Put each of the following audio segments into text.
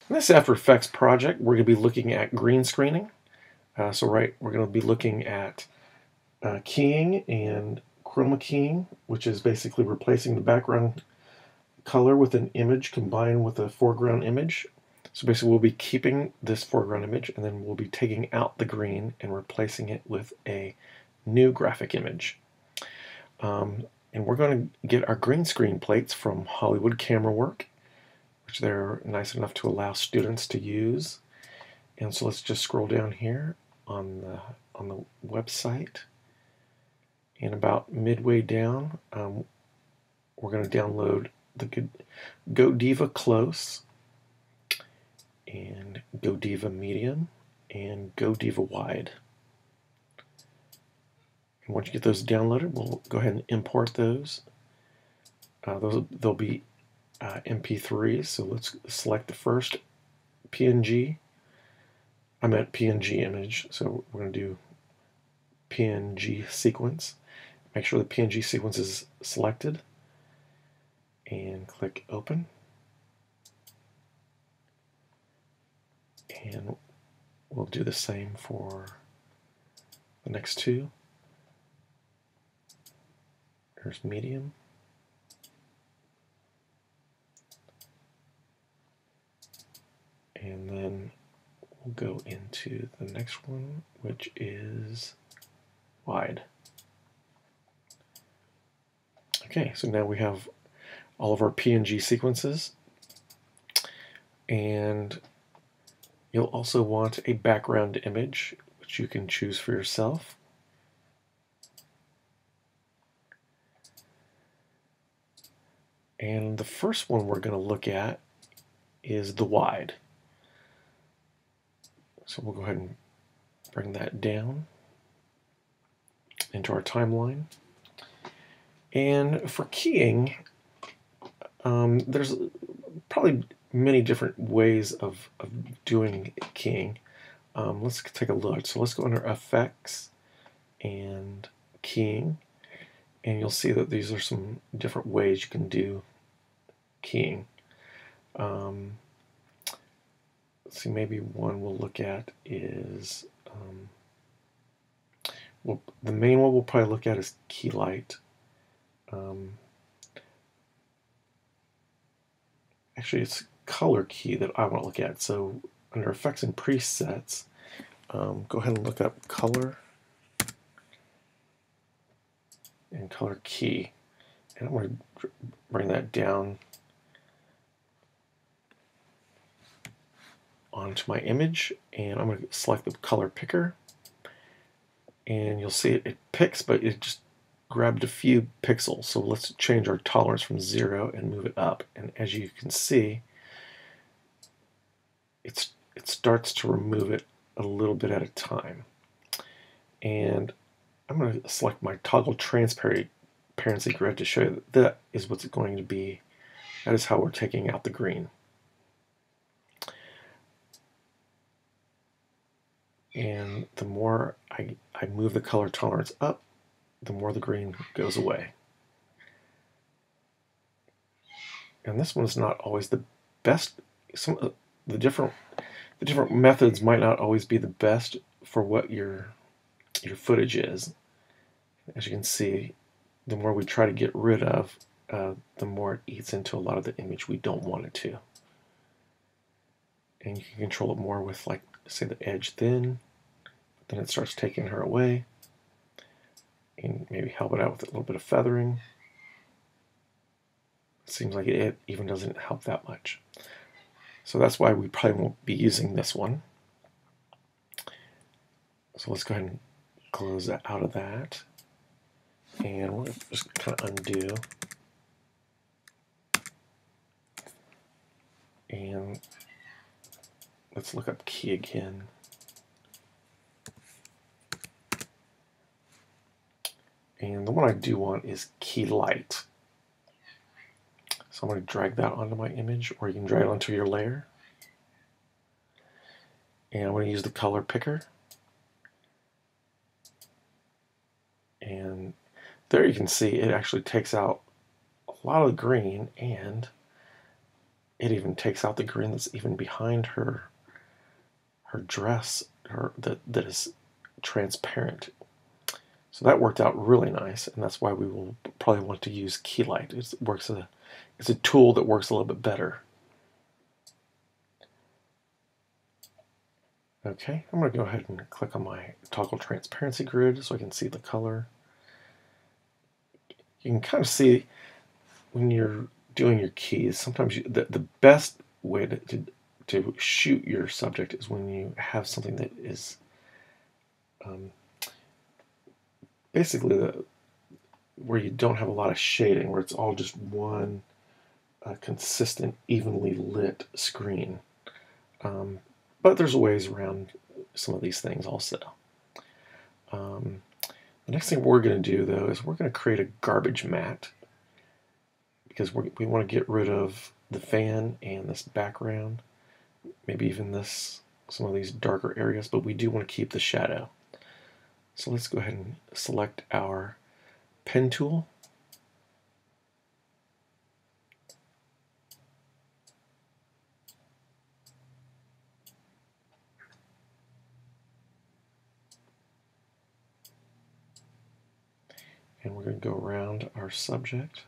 In this After Effects project, we're going to be looking at green screening. We're going to be looking at keying and chroma keying, which is basically replacing the background color with an image combined with a foreground image. So basically we'll be keeping this foreground image and then we'll be taking out the green and replacing it with a new graphic image. And we're going to get our green screen plates from Hollywood Camera Work, which they're nice enough to allow students to use. And so let's just scroll down here on the website. And about midway down, we're going to download the Godiva Close and Godiva Medium and Godiva Wide. And once you get those downloaded, we'll go ahead and import those. They'll be MP3s, so let's select the first PNG. I meant PNG image, so we're going to do PNG sequence. Make sure the PNG sequence is selected and click open. And we'll do the same for the next two. There's medium. And then we'll go into the next one, which is wide. Okay, so now we have all of our PNG sequences. And you'll also want a background image, which you can choose for yourself. And the first one we're going to look at is the wide. So we'll go ahead and bring that down into our timeline. And for keying, there's probably many different ways of doing keying. Let's take a look. So let's go under Effects and Keying, and you'll see that these are some different ways you can do keying. Let's see, maybe one we'll look at is, well, the main one we'll probably look at is Key Light. Actually, it's Color Key that I want to look at. So under Effects and Presets, go ahead and look up Color and Color Key. And I'm going to bring that down onto my image, and I'm going to select the color picker, and you'll see it picks, but it just grabbed a few pixels. So let's change our tolerance from 0 and move it up, and as you can see, it starts to remove it a little bit at a time. And I'm going to select my toggle transparency grid to show you that is what's going to be, that is how we're taking out the green. And the more I move the color tolerance up, the more the green goes away. And this one is not always the best. Some of the different methods might not always be the best for what your footage is. As you can see, the more we try to get rid of, the more it eats into a lot of the image we don't want it to. And you can control it more with, like, say, the edge thin. Then it starts taking her away. And maybe help it out with a little bit of feathering. It seems like it even doesn't help that much. So that's why we probably won't be using this one. So let's go ahead and close out of that. And we'll just kind of undo. And let's look up key again. And the one I do want is Key Light. So I'm going to drag that onto my image, or you can drag it onto your layer. And I'm going to use the color picker. And there you can see it actually takes out a lot of the green, and it even takes out the green that's even behind her dress, that is transparent. So that worked out really nice, and that's why we will probably want to use Keylight. It's a tool that works a little bit better. Okay, I'm going to go ahead and click on my toggle transparency grid so I can see the color. You can kind of see when you're doing your keys, sometimes the best way to shoot your subject is when you have something that is basically where you don't have a lot of shading, where it's all just one consistent, evenly lit screen. But there's ways around some of these things also. The next thing we're going to do, though, is we're going to create a garbage matte, because we want to get rid of the fan and this background, maybe even some of these darker areas, but we do want to keep the shadow. So let's go ahead and select our pen tool. And we're going to go around our subject.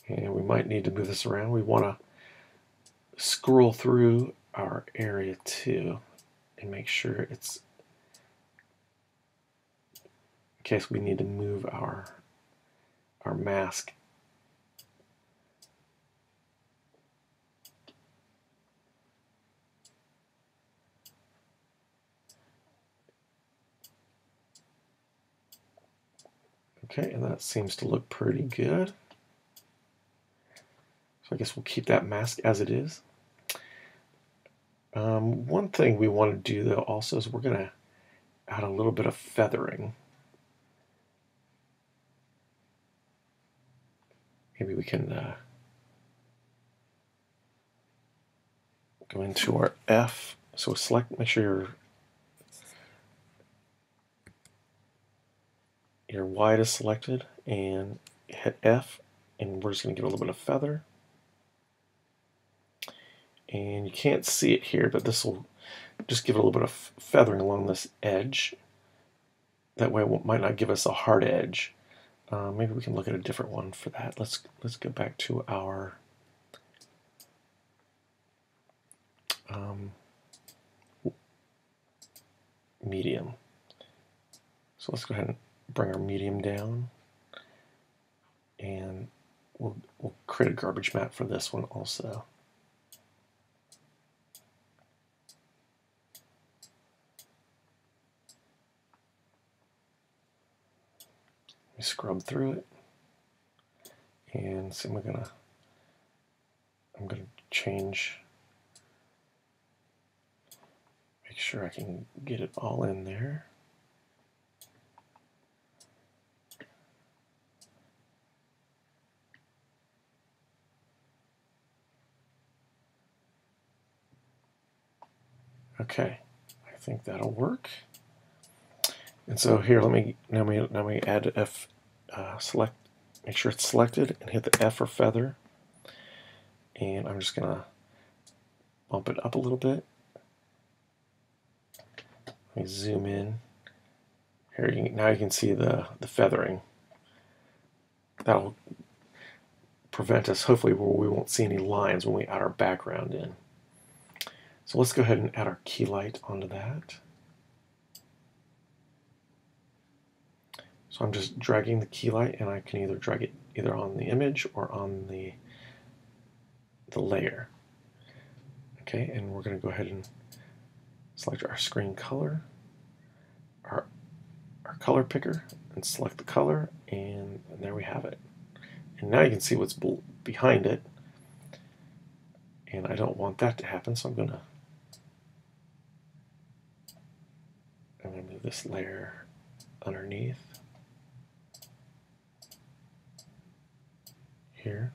And we might need to move this around. We want to scroll through our area too and make sure it's, in case we need to move our mask. Okay, and that seems to look pretty good. So I guess we'll keep that mask as it is. One thing we want to do though also is we're going to add a little bit of feathering. Maybe we can go into our F. So make sure your white is selected, and hit F, and we're just going to give it a little bit of feather. And you can't see it here, but this will just give it a little bit of feathering along this edge. That way it might not give us a hard edge. Maybe we can look at a different one for that. Let's go back to our medium. So let's go ahead and bring our medium down, and we'll create a garbage matte for this one also. We scrub through it, and so I'm gonna change, make sure I can get it all in there. Okay, I think that'll work. And so here, let me add F, select, make sure it's selected, and hit the F for feather. And I'm just gonna bump it up a little bit. Let me zoom in. Here, now you can see the feathering. That'll prevent us, hopefully, where we won't see any lines when we add our background in. So let's go ahead and add our key light onto that. So I'm just dragging the key light, and I can either drag it either on the image or on the layer. Okay, and we're going to go ahead and select our screen color, our color picker, and select the color, and there we have it. And now you can see what's behind it, and I don't want that to happen, so I'm going to move this layer underneath here,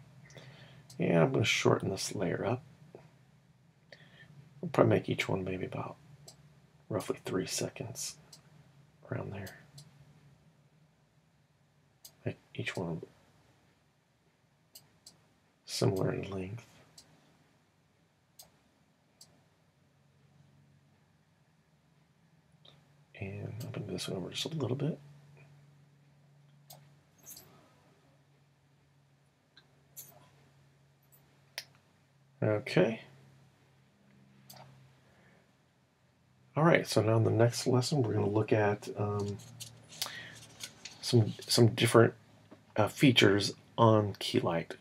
and I'm going to shorten this layer up. We'll probably make each one maybe about roughly 3 seconds, around there. each one similar in length. And I'm going to move this one over just a little bit. Okay. All right, so now in the next lesson, we're going to look at some different features on Keylight.